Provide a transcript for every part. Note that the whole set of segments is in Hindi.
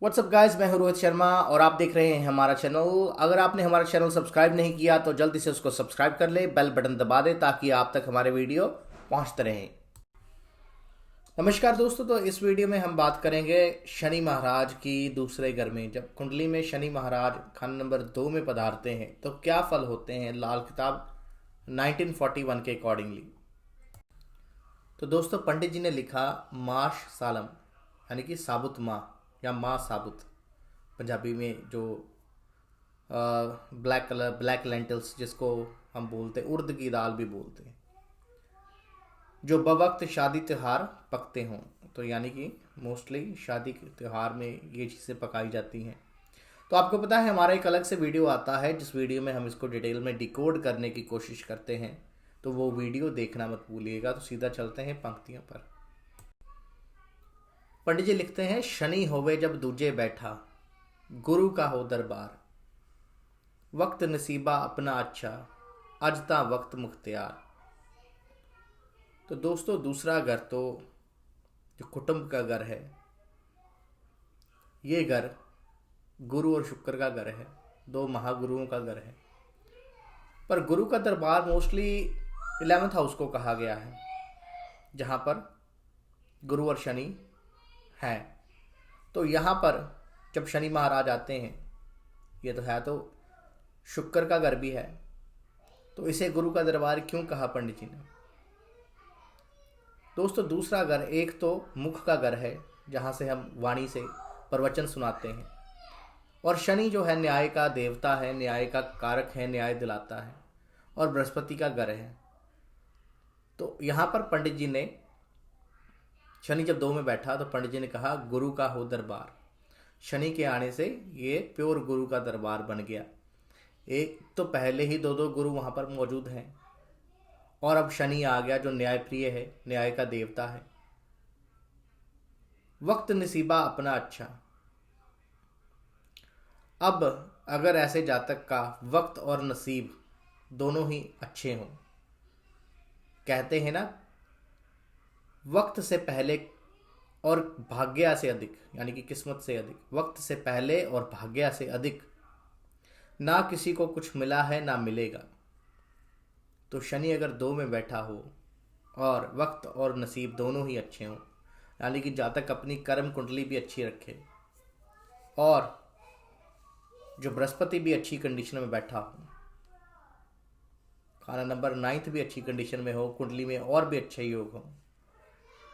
व्हाट्सअप गाइस, मैं हूं रोहित शर्मा और आप देख रहे हैं हमारा चैनल। अगर आपने हमारा चैनल सब्सक्राइब नहीं किया तो जल्दी से उसको सब्सक्राइब कर ले, बेल बटन दबा दे ताकि आप तक हमारे वीडियो पहुंचते रहें। नमस्कार दोस्तों, तो इस वीडियो में हम बात करेंगे शनि महाराज की दूसरे घर में। जब कुंडली में शनि महाराज खाना नंबर 2 में पधारते हैं तो क्या फल होते हैं लाल किताब 1941 के अकॉर्डिंगली। तो दोस्तों, पंडित जी ने लिखा माश सालम यानी कि साबुत माँ या माँ साबुत, पंजाबी में जो ब्लैक लेंटिल्स जिसको हम बोलते हैं, उर्द की दाल भी बोलते हैं, जो बवक्त शादी त्यौहार पकते हों। तो यानी कि मोस्टली शादी के त्यौहार में ये चीज़ें पकाई जाती हैं। तो आपको पता है हमारा एक अलग से वीडियो आता है जिस वीडियो में हम इसको डिटेल में डिकोड करने की कोशिश करते हैं, तो वो वीडियो देखना मत भूलिएगा। तो सीधा चलते हैं पंक्तियों पर। पंडित जी लिखते हैं, शनि होवे जब दूजे बैठा, गुरु का हो दरबार, वक्त नसीबा अपना अच्छा, अजता वक्त मुख्तियार। तो दोस्तों, दूसरा घर तो जो कुटुंब का घर है, ये घर गुरु और शुक्र का घर है, दो महागुरुओं का घर है। पर गुरु का दरबार मोस्टली 11th हाउस को कहा गया है, जहाँ पर गुरु और शनि हैं। तो यहाँ पर जब शनि महाराज आते हैं, ये तो है तो शुक्र का घर भी है, तो इसे गुरु का दरबार क्यों कहा पंडित जी ने। दोस्तों, दूसरा घर एक तो मुख का घर है, जहाँ से हम वाणी से प्रवचन सुनाते हैं, और शनि जो है न्याय का देवता है, न्याय का कारक है, न्याय दिलाता है, और बृहस्पति का घर है। तो यहाँ पर पंडित जी ने, शनि जब 2 में बैठा तो पंडित जी ने कहा गुरु का हो दरबार। शनि के आने से ये प्योर गुरु का दरबार बन गया। एक तो पहले ही दो दो गुरु वहाँ पर मौजूद हैं, और अब शनि आ गया जो न्याय प्रिय है, न्याय का देवता है। वक्त नसीबा अपना अच्छा। अब अगर ऐसे जातक का वक्त और नसीब दोनों ही अच्छे हों, कहते हैं ना, वक्त से पहले और भाग्य से अधिक, यानी कि किस्मत से अधिक, वक्त से पहले और भाग्य से अधिक ना किसी को कुछ मिला है ना मिलेगा। तो शनि अगर 2 में बैठा हो और वक्त और नसीब दोनों ही अच्छे हों, यानी कि जातक अपनी कर्म कुंडली भी अच्छी रखे और जो बृहस्पति भी अच्छी कंडीशन में बैठा हो, खाना नंबर 9 भी अच्छी कंडीशन में हो, कुंडली में और भी अच्छे योग हो,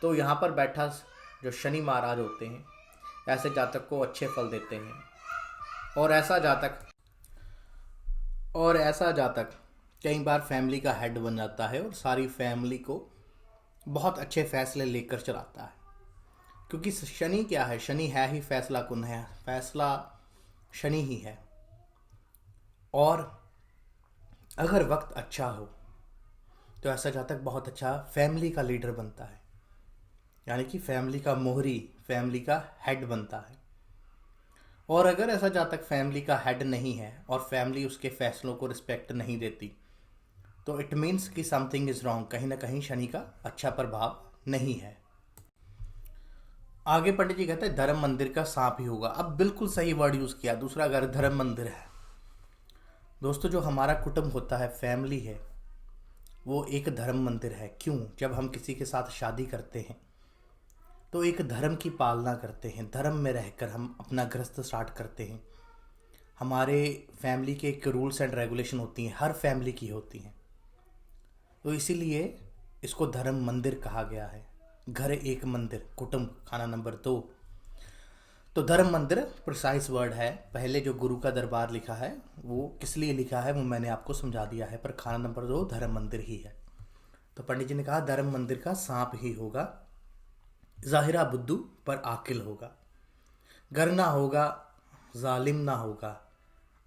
तो यहाँ पर बैठा जो शनि महाराज होते हैं, ऐसे जातक को अच्छे फल देते हैं। और ऐसा जातक कई बार फैमिली का हेड बन जाता है और सारी फैमिली को बहुत अच्छे फैसले लेकर चलाता है। क्योंकि शनि क्या है, शनि है ही फैसला कुन है, फैसला शनि ही है। और अगर वक्त अच्छा हो तो ऐसा जातक बहुत अच्छा फैमिली का लीडर बनता है, यानी कि फैमिली का मोहरी, फैमिली का हेड बनता है। और अगर ऐसा जातक फैमिली का हेड नहीं है और फैमिली उसके फैसलों को रिस्पेक्ट नहीं देती, तो इट मीन्स कि समथिंग इज रॉन्ग, कहीं ना कहीं शनि का अच्छा प्रभाव नहीं है। आगे पंडित जी कहते हैं धर्म मंदिर का सांप ही होगा। अब बिल्कुल सही वर्ड यूज किया, दूसरा घर धर्म मंदिर है। दोस्तों, जो हमारा कुटुंब होता है, फैमिली है, वो एक धर्म मंदिर है। क्यों? जब हम किसी के साथ शादी करते हैं तो एक धर्म की पालना करते हैं, धर्म में रहकर हम अपना गृहस्थ स्टार्ट करते हैं। हमारे फैमिली के एक रूल्स एंड रेगुलेशन होती हैं, हर फैमिली की होती हैं। तो इसीलिए इसको धर्म मंदिर कहा गया है। घर एक मंदिर, कुटुंब खाना नंबर 2। तो धर्म मंदिर प्रिसाइज वर्ड है। पहले जो गुरु का दरबार लिखा है वो किस लिए लिखा है वो मैंने आपको समझा दिया है, पर खाना नंबर 2 धर्म मंदिर ही है। तो पंडित जी ने कहा धर्म मंदिर का सांप ही होगा, जाहिरा बुद्धू पर आकिल होगा, गर ना होगा, जालिम ना होगा,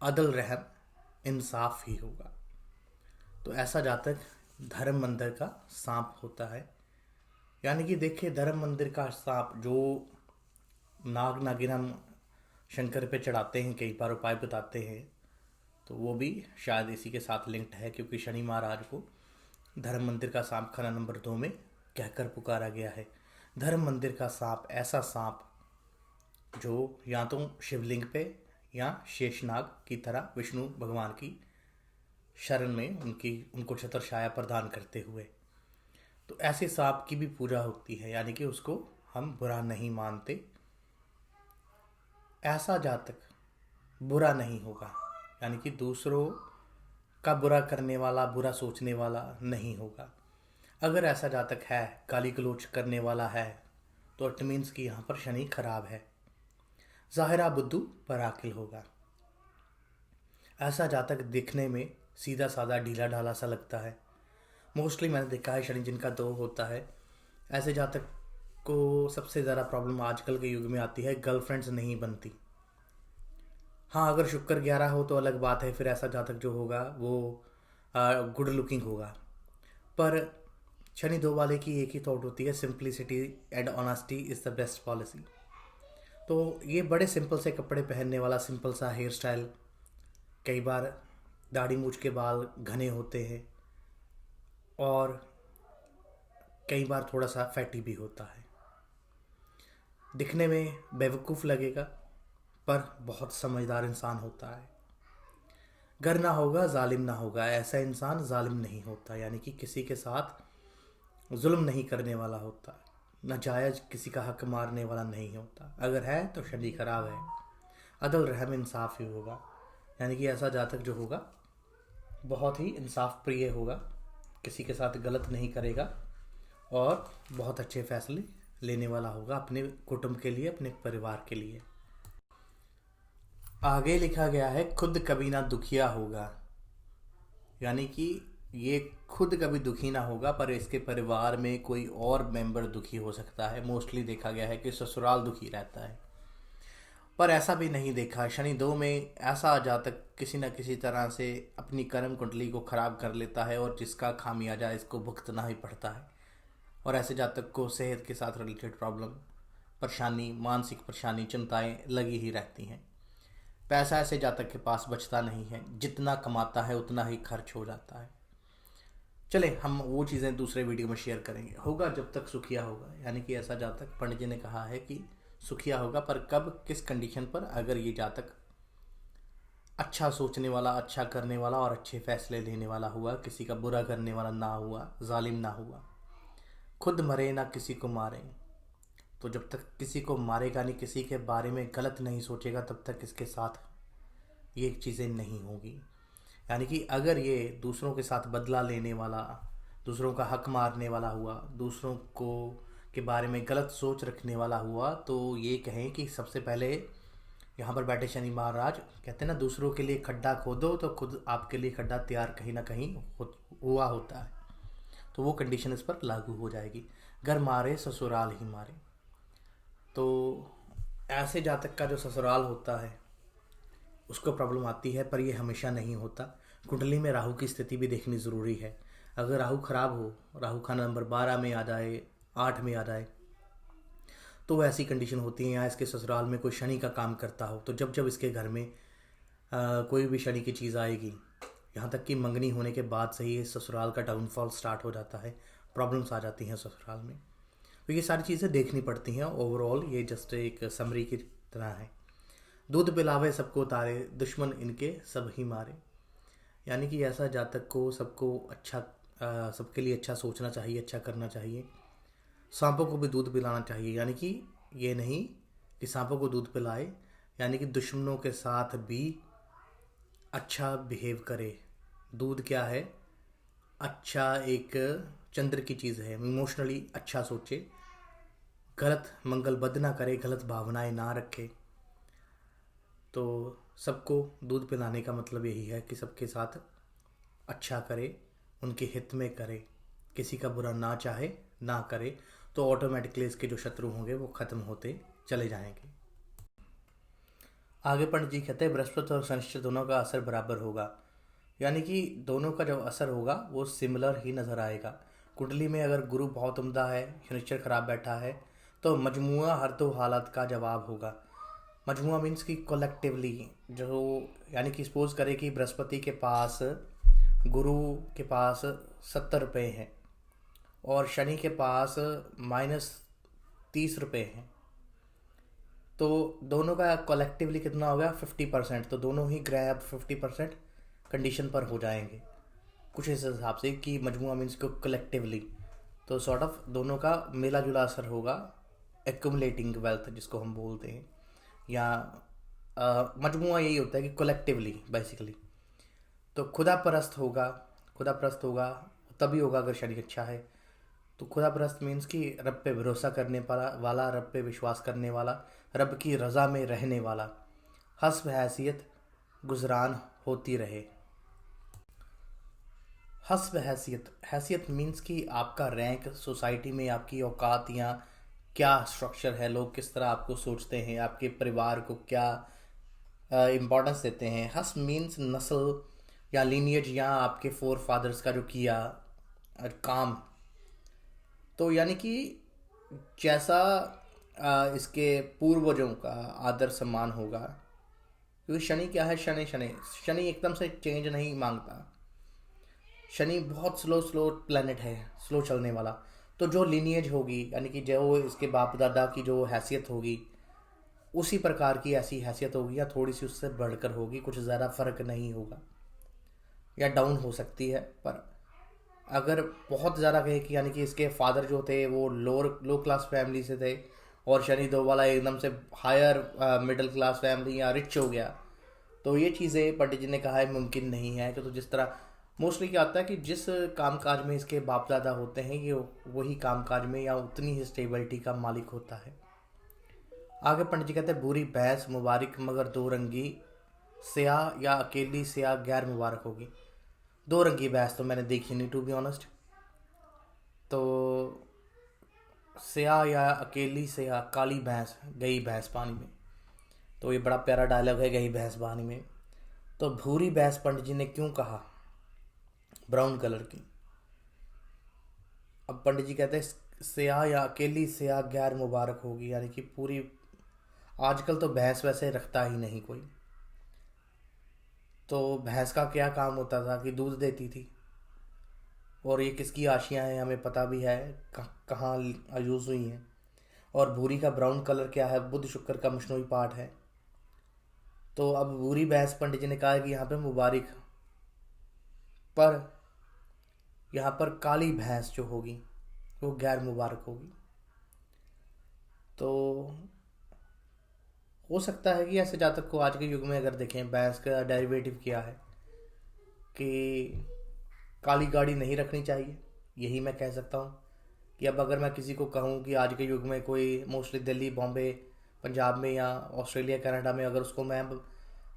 अदल रहम इंसाफ ही होगा। तो ऐसा जातक धर्म मंदिर का सांप होता है। यानी कि देखिए, धर्म मंदिर का सांप, जो नाग नागिन हम शंकर पे चढ़ाते हैं, कई बार उपाय बताते हैं, तो वो भी शायद इसी के साथ लिंक्ड है, क्योंकि शनि महाराज को धर्म मंदिर का सांप खाना नंबर 2 में कहकर पुकारा गया है। धर्म मंदिर का सांप ऐसा सांप जो या तो शिवलिंग पे या शेषनाग की तरह विष्णु भगवान की शरण में उनको छत्र छाया प्रदान करते हुए, तो ऐसे सांप की भी पूजा होती है, यानी कि उसको हम बुरा नहीं मानते। ऐसा जातक बुरा नहीं होगा, यानी कि दूसरों का बुरा करने वाला, बुरा सोचने वाला नहीं होगा। अगर ऐसा जातक है, गाली गलौज करने वाला है, तो इट मीन्स कि यहाँ पर शनि खराब है, ज़ाहिरा बुद्धू पराकिल होगा। ऐसा जातक दिखने में सीधा साधा ढीला ढाला सा लगता है। मोस्टली मैंने देखा है शनि जिनका 2 होता है, ऐसे जातक को सबसे ज़्यादा प्रॉब्लम आजकल के युग में आती है, गर्लफ्रेंड्स नहीं बनती। हाँ, अगर शुक्र 11 हो तो अलग बात है, फिर ऐसा जातक जो होगा वो गुड लुकिंग होगा। पर शनि 2 वाले की एक ही थॉट होती है, simplicity and honesty is the best policy. तो ये बड़े सिंपल से कपड़े पहनने वाला, सिंपल सा हेयर स्टाइल, कई बार दाढ़ी मूछ के बाल घने होते हैं और कई बार थोड़ा सा फैटी भी होता है। दिखने में बेवकूफ़ लगेगा पर बहुत समझदार इंसान होता है। गर ना होगा जालिम ना होगा, ऐसा इंसान जालिम नहीं होता, यानी कि किसी के साथ जुल्म नहीं करने वाला होता, नाजायज़ किसी का हक मारने वाला नहीं होता। अगर है तो शनि खराब है, अदल रहम इंसाफ ही होगा, यानी कि ऐसा जातक जो होगा बहुत ही इंसाफ प्रिय होगा, किसी के साथ गलत नहीं करेगा और बहुत अच्छे फैसले लेने वाला होगा अपने कुटुंब के लिए, अपने परिवार के लिए। आगे लिखा गया है खुद कभी ना दुखिया होगा, यानी कि ये खुद कभी दुखी ना होगा पर इसके परिवार में कोई और मेंबर दुखी हो सकता है। मोस्टली देखा गया है कि ससुराल दुखी रहता है, पर ऐसा भी नहीं देखा। शनि 2 में ऐसा जातक किसी न किसी तरह से अपनी कर्म कुंडली को खराब कर लेता है और जिसका खामियाजा इसको भुगतना ही पड़ता है। और ऐसे जातक को सेहत के साथ रिलेटेड प्रॉब्लम, परेशानी, मानसिक परेशानी, चिंताएं लगी ही रहती हैं। पैसा ऐसे जातक के पास बचता नहीं है, जितना कमाता है उतना ही खर्च हो जाता है। चले हम वो चीज़ें दूसरे वीडियो में शेयर करेंगे। होगा जब तक सुखिया होगा, यानी कि ऐसा जातक पंडित जी ने कहा है कि सुखिया होगा, पर कब, किस कंडीशन पर, अगर ये जातक अच्छा सोचने वाला, अच्छा करने वाला और अच्छे फैसले लेने वाला हुआ, किसी का बुरा करने वाला ना हुआ, जालिम ना हुआ, खुद मरे ना किसी को मारे। तो जब तक किसी को मारेगा नहीं, किसी के बारे में गलत नहीं सोचेगा, तब तक इसके साथ ये चीज़ें नहीं होगी। यानी कि अगर ये दूसरों के साथ बदला लेने वाला, दूसरों का हक मारने वाला हुआ, दूसरों को के बारे में गलत सोच रखने वाला हुआ, तो ये कहें कि सबसे पहले यहाँ पर बैठे शनि महाराज कहते हैं ना, दूसरों के लिए खड्डा खोदो तो खुद आपके लिए खड्डा तैयार कहीं ना कहीं हुआ होता है। तो वो कंडीशन इस पर लागू हो जाएगी, घर मारे ससुराल ही मारे। तो ऐसे जातक का जो ससुराल होता है उसको प्रॉब्लम आती है, पर ये हमेशा नहीं होता। कुंडली में राहु की स्थिति भी देखनी ज़रूरी है। अगर राहु खराब हो, राहु खाना नंबर 12 में आ जाए, 8 में आ जाए, तो ऐसी कंडीशन होती है। या इसके ससुराल में कोई शनि का काम करता हो, तो जब जब इसके घर में कोई भी शनि की चीज़ आएगी, यहाँ तक कि मंगनी होने के बाद से ही ससुराल का डाउनफॉल स्टार्ट हो जाता है, प्रॉब्लम्स आ जाती हैं ससुराल में। तो ये सारी चीज़ें देखनी पड़ती हैं। ओवरऑल ये जस्ट एक समरी की तरह है। दूध पिलावे सबको तारे, दुश्मन इनके सब ही मारे। यानी कि ऐसा जातक को सबको अच्छा, सबके लिए अच्छा सोचना चाहिए, अच्छा करना चाहिए। सांपों को भी दूध पिलाना चाहिए, यानी कि ये नहीं कि सांपों को दूध पिलाए, यानी कि दुश्मनों के साथ भी अच्छा बिहेव करे। दूध क्या है? अच्छा एक चंद्र की चीज़ है। इमोशनली अच्छा सोचे, गलत मंगल बद ना करे, गलत भावनाएं ना रखे। तो सबको दूध पिलाने का मतलब यही है कि सबके साथ अच्छा करे, उनके हित में करे, किसी का बुरा ना चाहे, ना करे, तो ऑटोमेटिकली इसके जो शत्रु होंगे वो ख़त्म होते चले जाएंगे। आगे पंडित जी कहते हैं बृहस्पति और शनिश्चर दोनों का असर बराबर होगा, यानी कि दोनों का जो असर होगा वो सिमिलर ही नज़र आएगा। कुंडली में अगर गुरु बहुत उम्दा है, शनिश्चर खराब बैठा है, तो मजमुआ हर दो हालत का जवाब होगा। मजमुआ मीन्स कि कलेक्टिवली, जो यानी कि सपोज करें कि बृहस्पति के पास, गुरु के पास 70 रुपये हैं और शनि के पास -30 रुपये हैं, तो दोनों का कलेक्टिवली कितना हो गया 50%, तो दोनों ही ग्रह अब 50% कंडीशन पर हो जाएंगे कुछ इस हिसाब से कि मजमुआ मीन्स को कलेक्टिवली, तो सॉर्ट ऑफ दोनों का मिला जुला असर होगा, एक्यूमुलेटिंग वेल्थ जिसको हम बोलते हैं, या मजमुआ यही होता है कि कलेक्टिवली बेसिकली। तो खुदा परस्त होगा तभी होगा अगर शनि अच्छा है। तो खुदा परस्त मीन्स कि रब पे भरोसा करने वाला, रब पे विश्वास करने वाला, रब की रज़ा में रहने वाला, हस्ब हैसियत गुजरान होती रहे। हस्ब हैसियत मीन्स कि आपका रैंक सोसाइटी में, आपकी औकात या क्या स्ट्रक्चर है, लोग किस तरह आपको सोचते हैं, आपके परिवार को क्या इम्पोर्टेंस देते हैं। हस्ब मीन्स नस्ल या लीनियज या आपके फोर फादर्स का जो किया काम। तो यानी कि जैसा इसके पूर्वजों का आदर सम्मान होगा, क्योंकि शनि क्या है, शनि एकदम से चेंज नहीं मांगता। शनि बहुत स्लो प्लैनेट है, स्लो चलने वाला। तो जो लीनियज होगी यानी कि जो इसके बाप दादा की जो हैसियत होगी उसी प्रकार की ऐसी हैसियत होगी, या थोड़ी सी उससे बढ़कर होगी, कुछ ज़्यादा फर्क नहीं होगा, या डाउन हो सकती है। पर अगर बहुत ज़्यादा कहे कि यानी कि इसके फादर जो थे वो लो क्लास फैमिली से थे और शनि दो वाला एकदम से हायर मिडिल क्लास फैमिली या रिच हो गया, तो ये चीज़ें पंडित जी ने कहा है मुमकिन नहीं है। तो जिस तरह मोस्टली क्या होता है कि जिस कामकाज में इसके बाप दादा होते हैं ये वही कामकाज में या उतनी ही स्टेबिलिटी का मालिक होता है। आगे पंडित जी कहते हैं बुरी भैंस मुबारक मगर दो रंगी, स्याह या अकेली स्याह गैर मुबारक होगी। दो रंगी भैंस तो मैंने देखी नहीं टू बी ऑनेस्ट। तो स्याह या अकेली स्याह काली भैंस, गई भैंस पानी में, तो ये बड़ा प्यारा डायलॉग है, गई भैंस पानी में। तो भूरी भैंस पंडित जी ने क्यों कहा, ब्राउन कलर की। अब पंडित जी कहते हैं स्याह या अकेली स्याह गैर मुबारक होगी, यानी कि पूरी, आजकल तो भैंस वैसे रखता ही नहीं कोई। तो भैंस का क्या काम होता था कि दूध देती थी, और ये किसकी आशियाँ हैं हमें पता भी है कहाँ यूज़ हुई हैं। और भूरी का ब्राउन कलर क्या है, बुध शुक्र का मशनूई पार्ट है। तो अब भूरी भैंस पंडित जी ने कहा कि यहाँ पे मुबारक, पर यहाँ पर काली भैंस जो होगी वो गैर मुबारक होगी। तो हो सकता है कि ऐसे जातक को आज के युग में अगर देखें, भैंस का डेरिवेटिव क्या है कि काली गाड़ी नहीं रखनी चाहिए, यही मैं कह सकता हूँ। कि अब अगर मैं किसी को कहूँ कि आज के युग में कोई मोस्टली दिल्ली, बॉम्बे, पंजाब में या ऑस्ट्रेलिया, कनाडा में, अगर उसको मैं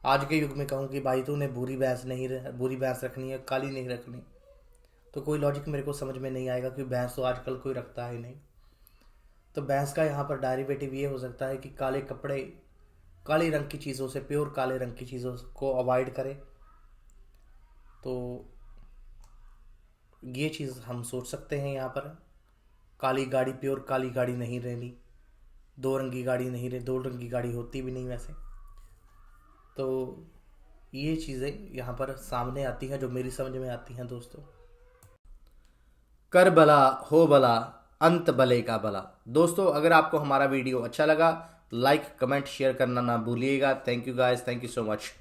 आज के युग में कहूँ कि भाई तूने बुरी भैंस रखनी है, काली नहीं रखनी, तो कोई लॉजिक मेरे को समझ में नहीं आएगा, क्योंकि भैंस तो आजकल कोई रखता ही नहीं। तो भैंस का यहाँ पर डेरिवेटिव ये हो सकता है कि काले कपड़े, काले रंग की चीज़ों से, प्योर काले रंग की चीज़ों को अवॉइड करें। तो ये चीज़ हम सोच सकते हैं यहाँ पर। काली गाड़ी, प्योर काली गाड़ी नहीं रहनी, दो रंगी गाड़ी नहीं रहनी, दो रंगी गाड़ी होती भी नहीं वैसे। तो ये चीज़ें यहाँ पर सामने आती हैं जो मेरी समझ में आती हैं दोस्तों। कर भला हो भला अंत भले का भला। दोस्तों अगर आपको हमारा वीडियो अच्छा लगा, लाइक कमेंट शेयर करना ना भूलिएगा। Thank you guys, thank you so much.